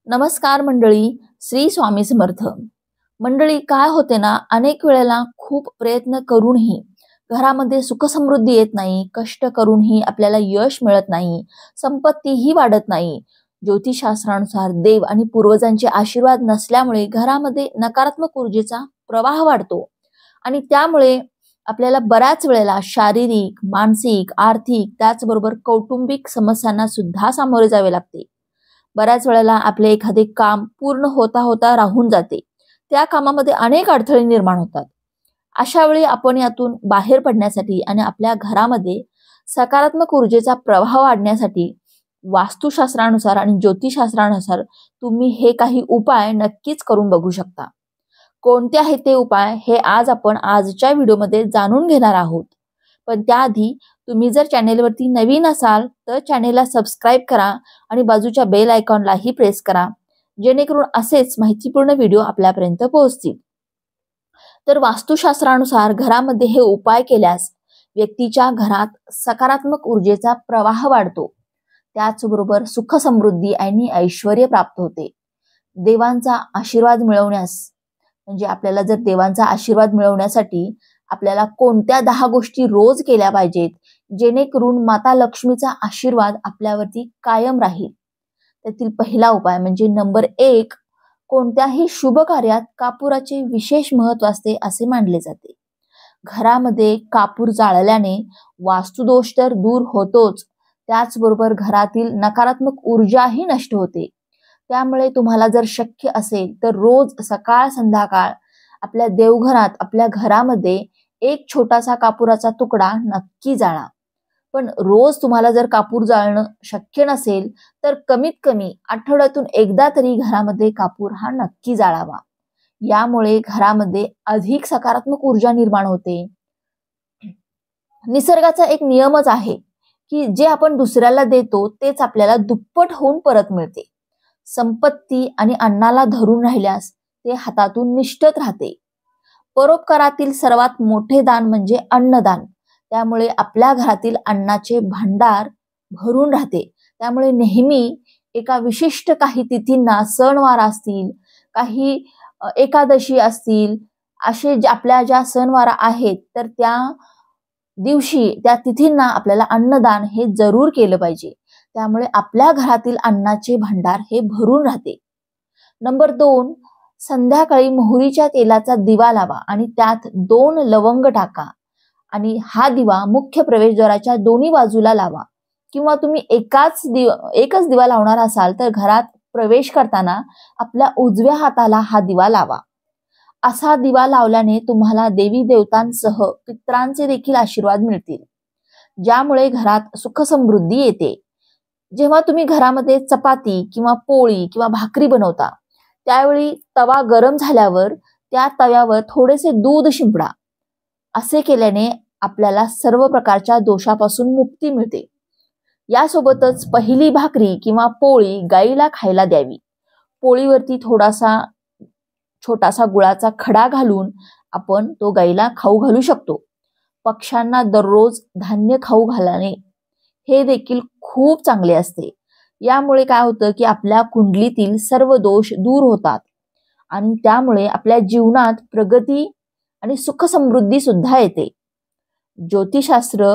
नमस्कार मंडळी, श्री स्वामी समर्थ। मंडळी, काय होते ना, अनेक वेळेला खूप प्रयत्न करूनही घरामध्ये सुख समृद्धी येत नाही, कष्ट करूनही आपल्याला यश मिळत नाही, संपत्तीही वाढत नाही। ज्योतिषशास्त्रानुसार देव आणि पूर्वजांचे आशीर्वाद नसल्यामुळे घरामध्ये नकारात्मक ऊर्जेचा प्रवाह वाढतो आणि त्यामुळे आपल्याला बऱ्याच वेळेला शारीरिक, मानसिक, आर्थिक त्याचबरोबर कौटुंबिक समस्यांना सुद्धा सामोरे जावे लागते। बऱ्याच वेळेला आपले एखादे काम पूर्ण होता होता राहून जाते, त्या कामामध्ये अनेक अडथळे निर्माण होतात। अशा वेळी आपण यातून बाहेर पडण्यासाठी आणि आपल्या घरामध्ये सकारात्मक ऊर्जेचा प्रवाह वाढण्यासाठी वास्तुशास्त्रानुसार आणि ज्योतिषशास्त्रानुसार तुम्ही हे काही उपाय नक्कीच करून बघू शकता। कोणते आहेत ते उपाय हे आज आपण आजच्या व्हिडिओमध्ये जाणून घेणार आहोत। पण त्याआधी तुम्ही जर चॅनेलवरती नवीन असाल तर चॅनेलला सबस्क्राइब करा आणि बाजूच्या बेल आयकॉनलाही प्रेस करा, जेणेकरून असेच माहितीपूर्ण व्हिडिओ आपल्यापर्यंत पोहोचतील। तर वास्तुशास्त्रानुसार घरामध्ये हे उपाय केल्यास व्यक्तीच्या घरात सकारात्मक ऊर्जेचा प्रवाह वाढतो, त्याचबरोबर सुख समृद्धी आणि ऐश्वर्य प्राप्त होते। देवांचा आशीर्वाद मिळवण्यास म्हणजे आपल्याला जर देवांचा आशीर्वाद मिळवण्यासाठी आपल्याला कोणत्या 10 गोष्टी रोज केल्या पाहिजेत, जेणेकरून माता लक्ष्मीचा आशीर्वाद आपल्यावरती कायम राहील। त्यातील पहिला उपाय म्हणजे नंबर 1, कोणत्याही शुभ कार्यात कापुराचे विशेष महत्त्व असते असे मानले जाते। घरामध्ये कापूर जाळल्याने वास्तुदोष तर दूर होतोच, त्याचबरोबर घरातील नकारात्मक ऊर्जाही नष्ट होते। त्यामुळे तुम्हाला जर शक्य असेल तर रोज सकाळ संध्याकाळ आपल्या देवघरात, आपल्या घरामध्ये एक छोटासा कापुराचा तुकडा नक्की जाळा। पण रोज तुम्हाला जर कापूर जाळणं शक्य नसेल तर कमीत कमी आठवड्यातून एकदा तरी घरामध्ये कापूर हा नक्की जाळावा। यामुळे घरामध्ये अधिक सकारात्मक ऊर्जा निर्माण होते। निसर्गाचा एक नियमच आहे की जे आपण दुसऱ्याला देतो तेच आपल्याला दुप्पट होऊन परत मिळते। संपत्ती आणि अन्नाला धरून राहिल्यास ते हातातून निष्ठत राहते। परोपकारातील सर्वात मोठे दान म्हणजे अन्नदान, त्यामुळे आपल्या घरातील अन्नाचे भांडार भरून राहते। त्यामुळे नेहमी एका विशिष्ट काही तिथींना, सणवार असतील, काही एकादशी असतील, असे आपल्या ज्या सणवार आहेत तर त्या दिवशी त्या तिथींना आपल्याला अन्नदान हे जरूर केलं पाहिजे। त्यामुळे आपल्या घरातील अन्नाचे भांडार हे भरून राहते। नंबर 2, संध्याकाळी मोहरीच्या तेलाचा दिवा लावा आणि त्यात 2 लवंग टाका आणि हा दिवा मुख्य प्रवेशद्वाराच्या दोन्ही बाजूला लावा, किंवा तुम्ही एकच दिवा लावणार असाल तर घरात प्रवेश करताना आपल्या उजव्या हाताला हा दिवा लावा। असा दिवा लावल्याने तुम्हाला देवी देवतांसह पितरांचे देखील आशीर्वाद मिळतील, ज्यामुळे घरात सुख समृद्धी येते। जेव्हा तुम्ही घरामध्ये चपाती किंवा पोळी किंवा भाकरी बनवता त्यावेळी तवा गरम झाल्यावर त्या तव्यावर थोडेसे दूध शिंपडा। असे केल्याने आपल्याला सर्व प्रकारच्या दोषापासून मुक्ती मिळते। यासोबतच पहिली भाकरी किंवा पोळी गाईला खायला द्यावी। पोळीवरती थोडासा छोटासा गुळाचा खडा घालून आपण तो गाईला खाऊ घालू शकतो। पक्ष्यांना दररोज धान्य खाऊ घालणे हे देखील खूप चांगले असते। यामुळे काय होतं की आपल्या कुंडलीतील सर्व दोष दूर होतात आणि त्यामुळे आपल्या जीवनात प्रगती आणि सुख समृद्धी सुद्धा येते। ज्योतिषशास्त्र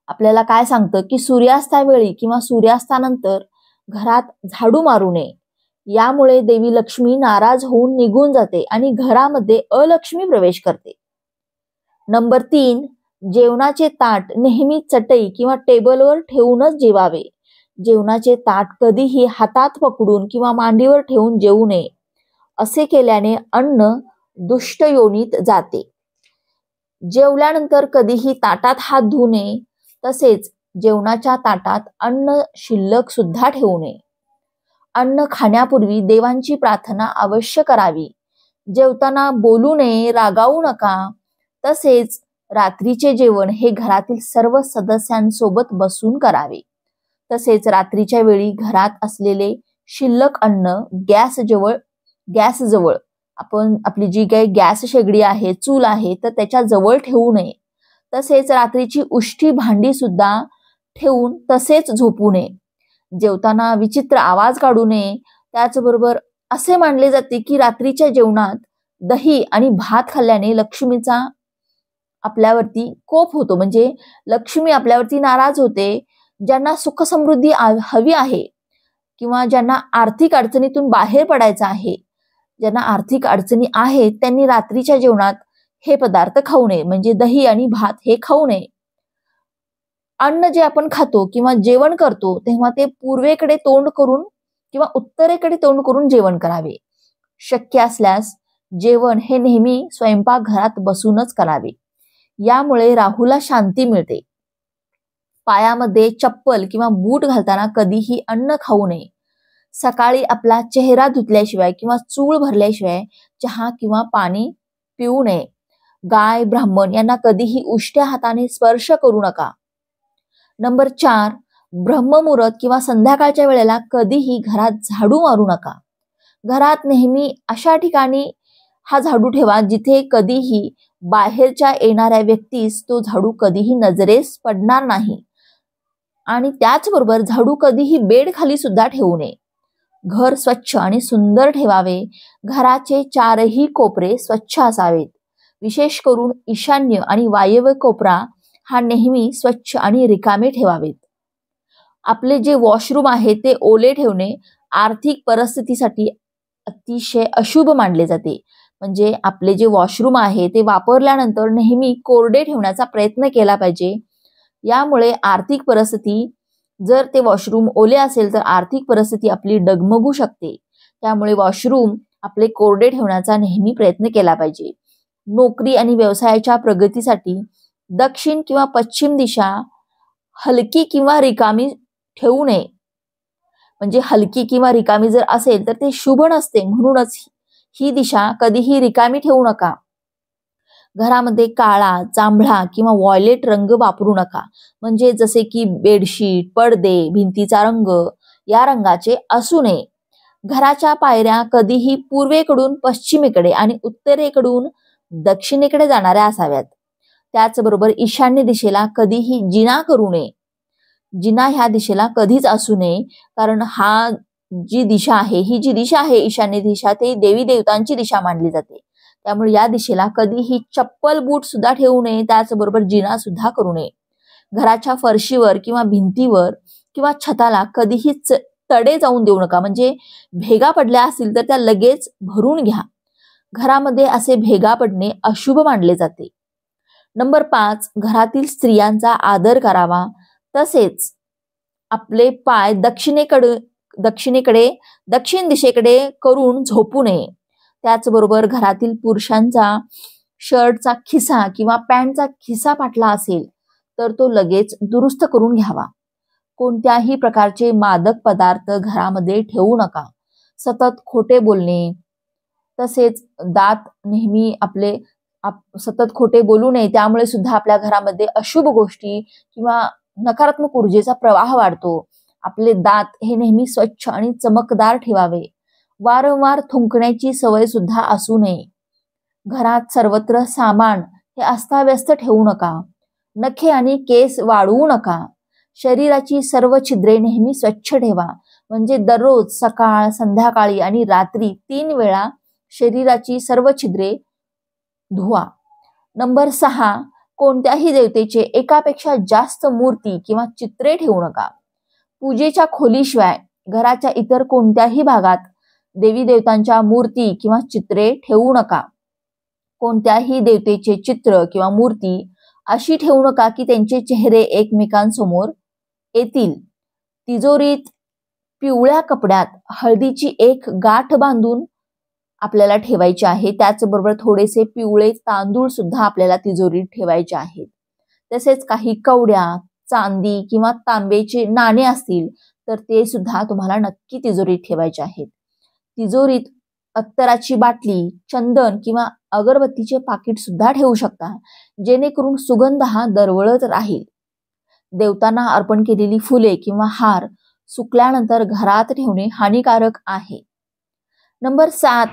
आपल्याला काय सांगतं की सूर्यास्तावेळी किंवा सूर्यास्तानंतर घरात झाडू मारू नये, यामुळे देवी लक्ष्मी नाराज होऊन निघून जाते आणि घरामध्ये अलक्ष्मी प्रवेश करते। नंबर 3, जेवणाचे ताट नेहमी चटई किंवा टेबलवर ठेवूनच जेवावे। जेवणाचे ताट कधीही हातात पकडून किंवा मांडीवर ठेवून जेवू नये। असे केल्याने अन्न दुष्ट योनीत जाते। जेवल्यानंतर कधीही ताटात हात धुवू नये, तसेच जेवणाच्या ताटात अन्न शिल्लक सुद्धा ठेवू नये। अन्न खाण्यापूर्वी देवांची प्रार्थना अवश्य करावी। जेवताना बोलू नये, रागावू नका। तसेच रात्रीचे जेवण हे घरातील सर्व सदस्यांसोबत बसून करावे। तसेच रात्रीच्या वेळी घरात असलेले शिल्लक अन्न गॅस जवळ आपण आपली जी काही गॅस शेगडी आहे, चूल आहे, तर त्याच्या जवळ ठेवू नये। तसेच रात्रीची उष्टी भांडी सुद्धा ठेवून तसेच झोपू नये। जेवताना विचित्र आवाज काढू नये, त्याचबरोबर असे मानले जाते की रात्रीच्या जेवणात दही आणि भात खाल्ल्याने लक्ष्मीचा आपल्यावरती कोप होतो, म्हणजे लक्ष्मी आपल्यावरती नाराज होते. ज्यांना सुख समृद्धी हवी आहे किंवा ज्यांना आर्थिक अडचणीतून बाहेर पडायचं आहे, ज्यांना आर्थिक अडचणी आहेत, त्यांनी रात्रीच्या जेवणात हे पदार्थ खाऊ नये, म्हणजे दही आणि भात हे खाऊ नये. अन्न जे आपण खातो किंवा जेवण करतो तेव्हा ते पूर्वेकडे तोंड करून किंवा उत्तरेकडे तोंड करून जेवण करावे. शक्य असल्यास जेवण हे नेहमी स्वयंपाकघरात बसूनच करावे. यामुळे राहूला शांती मिळते. पायामध्ये चप्पल किंवा बूट घालताना कधीही अन्न खाऊ नये. सकाळी आपला चेहरा धुतल्याशिवाय किंवा चूळ भरल्याशिवाय चहा किंवा पाणी पिऊ नये. गाय, ब्राह्मण यांना कधीही उष्ट्या हाताने स्पर्श करू नका. नंबर 4, ब्रह्ममुहूर्त किंवा संध्याकाळच्या वेळेला कधीही घरात झाडू मारू नका. घरात नेहमी अशा ठिकाणी हा झाडू ठेवा जिथे कधीही बाहेरच्या येणाऱ्या व्यक्तीस तो झाडू कधीही नजरेस पडणार नाही. आणि त्याचबरोबर झाडू कधीही बेड खाली सुद्धा ठेवू नये. घर स्वच्छ आणि सुंदर ठेवावे. घराचे 4ही कोपरे स्वच्छ असावेत. विशेष करून ईशान्य आणि वायव्य कोपरा हा नेहमी स्वच्छ आणि रिकामे ठेवावेत. आपले जे वॉशरूम आहे ते ओले ठेवणे आर्थिक परिस्थितीसाठी अतिशय अशुभ मानले जाते. म्हणजे आपले जे वॉशरूम आहे ते वापरल्यानंतर नेहमी कोरडे ठेवण्याचा प्रयत्न केला पाहिजे. यामुळे आर्थिक परिस्थिती, जर ते वॉशरूम ओले असेल तर आर्थिक परिस्थिती आपली डगमगू शकते. त्यामुळे वॉशरूम आपले कोरडे ठेवण्याचा नेहमी प्रयत्न केला पाहिजे. नोकरी आणि व्यवसायाच्या प्रगतीसाठी दक्षिण किंवा पश्चिम दिशा हलकी किंवा रिकामी ठेवू नये. म्हणजे हलकी किंवा रिकामी जर असेल तर ते शुभ नसते, म्हणूनच ही दिशा कधीही रिकामी ठेवू नका. घरामध्ये काळा, जांभळा किंवा व्हायलेट रंग वापरू नका. म्हणजे जसे की बेडशीट, पडदे, भिंतीचा रंग या रंगाचे असू नये. घराच्या पायऱ्या कधीही पूर्वेकडून पश्चिमेकडे आणि उत्तरेकडून दक्षिणेकडे जाणाऱ्या असाव्यात. त्याचबरोबर ईशान्य दिशेला कधीही जिना करू नये. जिना ह्या दिशेला कधीच असू नये, कारण ही जी दिशा आहे ईशान्य दिशा, ते देवी देवतांची दिशा मानली जाते. त्यामुळे या दिशेला कधीही चप्पल, बूट सुद्धा ठेवू नये. त्याचबरोबर जिना सुद्धा करू नये. घराच्या फरशीवर किंवा भिंतीवर किंवा छताला कधीही तडे जाऊन देऊ नका. म्हणजे भेगा पडल्या असतील तर त्या लगेच भरून घ्या. घरामध्ये असे भेगा पडणे अशुभ मानले जाते. नंबर 5, घरातील स्त्रियांचा आदर करावा. तसेच आपले पाय दक्षिण दिशेकडे करून झोपू नये. त्याचबरोबर घरातील पुरुषांचा शर्टचा खिसा किंवा पॅन्टचा खिसा फाटला असेल तर तो लगेच दुरुस्त करून घ्यावा. कोणत्याही प्रकारचे मादक पदार्थ घरामध्ये ठेवू नका. सतत खोटे बोलणे, तसेच दात नेहमी आपले सतत खोटे बोलू नये. त्यामुळे सुद्धा आपल्या घरामध्ये अशुभ गोष्टी किंवा नकारात्मक ऊर्जेचा प्रवाह वाढतो. आपले दात हे नेहमी स्वच्छ आणि चमकदार ठेवावे. वारंवार थुंकण्याची सवय सुद्धा असू नये. घरात सर्वत्र सामान हे अस्ताव्यस्त ठेवू नका. नखे आणि केस वाढवू नका. शरीराची सर्व छिद्रे नेहमी स्वच्छ ठेवा. म्हणजे दररोज सकाळ, संध्याकाळी आणि रात्री 3 वेळा शरीराची सर्व छिद्रे धुवा. नंबर 6, कोणत्याही देवतेचे एकापेक्षा जास्त मूर्ती किंवा चित्रे ठेवू नका. पूजेच्या खोलीशिवाय घराच्या इतर कोणत्याही भागात देवी देवतांच्या मूर्ती किंवा चित्रे ठेवू नका. कोणत्याही देवतेचे चित्र किंवा मूर्ती अशी ठेवू नका की त्यांचे चेहरे एकमेकांसमोर येतील. तिजोरीत पिवळ्या कपड्यात हळदीची एक गाठ बांधून आपल्याला ठेवायचे आहे. त्याचबरोबर थोडेसे पिवळे तांदूळ सुद्धा आपल्याला तिजोरीत ठेवायचे आहेत. तसेच काही कवड्या, चांदी किंवा तांब्याचे नाणे असतील तर ते सुद्धा तुम्हाला नक्की तिजोरीत ठेवायचे आहेत. तिजोरीत अत्तराची बाटली, चंदन किंवा अगरबत्तीचे पाकिट सुद्धा ठेवू शकता, जेणेकरून सुगंध हा दरवळत राहील. देवतांना अर्पण केलेली फुले किंवा हार सुकल्यानंतर घरात ठेवणे हानिकारक आहे. नंबर 7,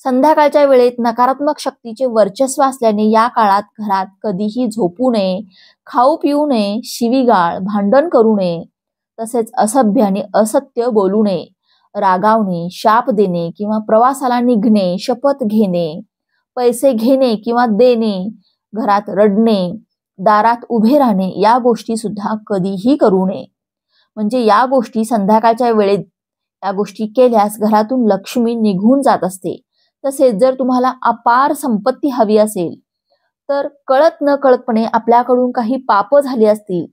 संध्याकाळच्या वेळेत नकारात्मक शक्तीचे वर्चस्व असल्याने या काळात घरात कधीही झोपू नये, खाऊ पिऊ नये, शिवीगाळ, भांडण करू नये, तसेच असभ्य आणि असत्य बोलू नये. रागावणे, शाप देणे किंवा प्रवासाला निघणे, शपथ घेणे, पैसे घेणे किंवा देणे, घरात रडणे, दारात उभे राहणे या गोष्टी सुद्धा कधीही करू नये. म्हणजे या गोष्टी संध्याकाळच्या वेळेत या गोष्टी केल्यास घरातून लक्ष्मी निघून जात असते. तसेच जर तुम्हाला अपार संपत्ती हवी असेल तर कळत न कळतपणे आपल्याकडून काही पाप झाली असतील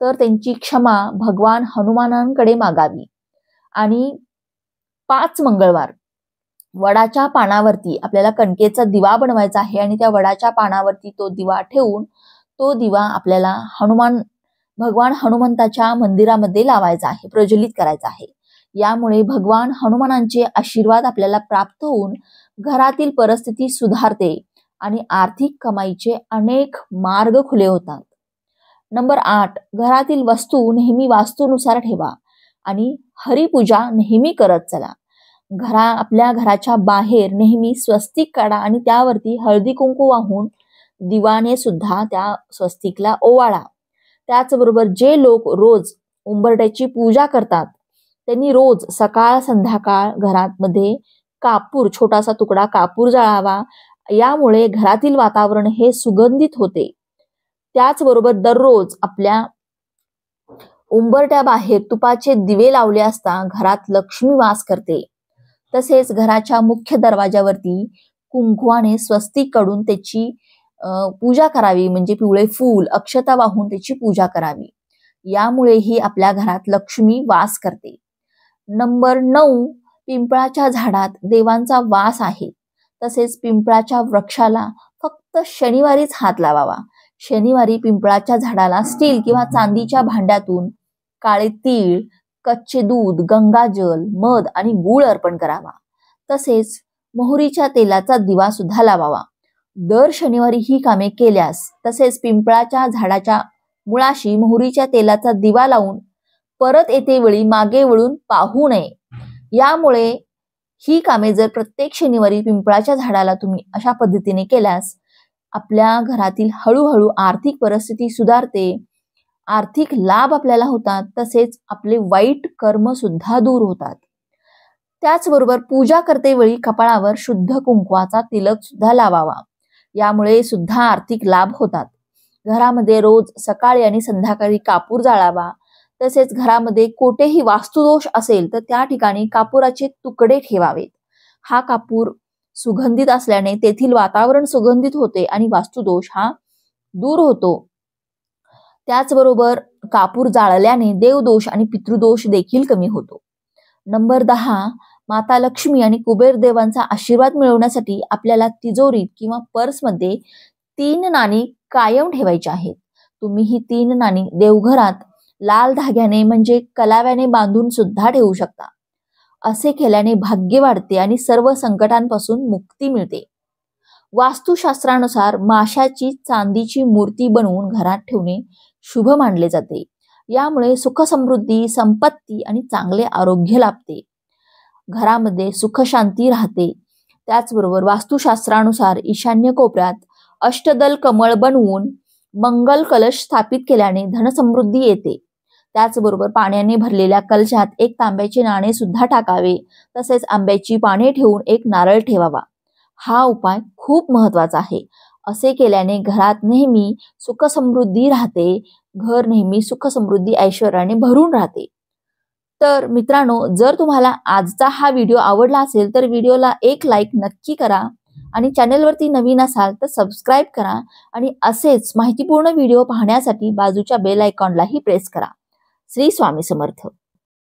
तर त्यांची क्षमा भगवान हनुमानांकडे मागावी. आणि 5 मंगळवार वडाच्या पानावरती आपल्याला कणकेचा दिवा बनवायचा आहे आणि त्या वडाच्या पानावरती तो दिवा ठेवून तो दिवा आपल्याला भगवान हनुमंताच्या मंदिरामध्ये लावायचा आहे, प्रज्वलित करायचा आहे. यामुळे भगवान हनुमानांचे आशीर्वाद आपल्याला प्राप्त होऊन घरातील परिस्थिती सुधारते आणि आर्थिक कमाईचे अनेक मार्ग खुले होतात. नंबर 8, घरातील वस्तू नेहमी वास्तूनुसार ठेवा आणि हरिपूजा नेहमी करत चला. आपल्या घराच्या बाहेर नेहमी स्वस्तिक काढा आणि त्यावरती हळदी कुंकू वाहून दिवाने सुद्धा त्या स्वस्तिकला ओवाळा. त्याचबरोबर जे लोक रोज उंबरठ्याची पूजा करतात त्यांनी रोज सकाळ संध्याकाळ घरामध्ये कापूर, छोटासा तुकडा कापूर जाळावा. यामुळे घरातील वातावरण हे सुगंधित होते. त्याचबरोबर दररोज आपल्या उंबरठ्याबाहेर तुपाचे दिवे लावले असता घरात लक्ष्मी वास करते. तसेच घराच्या मुख्य दरवाजावरती कुंकवाने स्वस्तिक काढून त्याची पूजा करावी. म्हणजे पिवळे फूल, अक्षता वाहून त्याची पूजा करावी. यामुळेही आपल्या घरात लक्ष्मी वास करते. नंबर 9, पिंपळाच्या झाडात देवांचा वास आहे. तसेच पिंपळाच्या वृक्षाला फक्त शनिवारीच हात लावावा. शनिवारी पिंपळाच्या झाडाला स्टील किंवा चांदीच्या भांड्यातून काळे तीळ, कच्चे दूध, गंगाजल, मध आणि गूळ अर्पण करावा. तसेच मोहरीच्या तेलाचा दिवा सुद्धा लावावा. दर शनिवारी ही कामे केल्यास तसेच पिंपळाच्या झाडाच्या मुळाशी मोहरीच्या तेलाचा दिवा लावून परत येते वेळी मागे वळून पाहू नये. यामुळे ही कामे जर प्रत्येक शनिवारी पिंपळाच्या झाडाला तुम्ही अशा पद्धतीने केल्यास आपल्या घरातील हळूहळू आर्थिक परिस्थिती सुधारते, आर्थिक लाभ आपल्याला होतात, तसेच आपले वाईट कर्म सुद्धा दूर होतात. त्याचबरोबर पूजा करते वेळी कपाळावर शुद्ध कुंकवाचा तिलक सुद्धा लावावा. यामुळे सुद्धा आर्थिक लाभ होतात. घरामध्ये रोज सकाळी आणि संध्याकाळी कापूर जाळावा. तसेच घरामध्ये कोठेही वास्तुदोष असेल तर त्या ठिकाणी कापुराचे तुकडे ठेवावेत. हा कापूर सुगंधित असल्याने तेथील वातावरण सुगंधित होते आणि वास्तुदोष हा दूर होतो. त्याचबरोबर कापूर जाळल्याने देवदोष आणि पितृदोष देखील कमी होतो. नंबर 10, माता लक्ष्मी आणि कुबेर देवांचा आशीर्वाद मिळवण्यासाठी आपल्याला तिजोरीत किंवा पर्समध्ये 3 नाणी कायम ठेवायची आहेत. तुम्ही ही 3 नाणी देवघरात लाल धाग्याने म्हणजे कलाव्याने बांधून सुद्धा ठेवू शकता. असे केल्याने भाग्य वाढते आणि सर्व संकटांपासून मुक्ती मिळते. वास्तुशास्त्रानुसार माशाची चांदीची मूर्ती बनवून घरात ठेवणे शुभ मानले जाते. यामुळे सुख समृद्धी, संपत्ती आणि चांगले आरोग्य लाभते. घरामध्ये सुख शांती राहते. त्याचबरोबर वास्तुशास्त्रानुसार ईशान्य कोपऱ्यात अष्टदल कमळ बनवून मंगल कलश स्थापित केल्याने धनसमृद्धी येते. त्याचबरोबर पाण्याने भरलेल्या कलशात 1 तांब्याचे नाणे सुद्धा टाकावे. तसेच आंब्याची पाने ठेवून 1 नारळ ठेवावा. हा उपाय खूप महत्वाचा आहे. असे केल्याने घरात नेहमी सुख समृद्धी राहते. घर नेहमी सुख समृद्धी ऐश्वर्याने भरून राहते. तर मित्रांनो, जर तुम्हाला आजचा हा व्हिडिओ आवडला असेल तर व्हिडिओला 1 लाईक नक्की करा आणि चॅनेलवरती नवीन असाल तर सबस्क्राईब करा आणि असेच माहितीपूर्ण व्हिडिओ पाहण्यासाठी बाजूच्या बेल आयकॉनलाही प्रेस करा. श्री स्वामी समर्थ.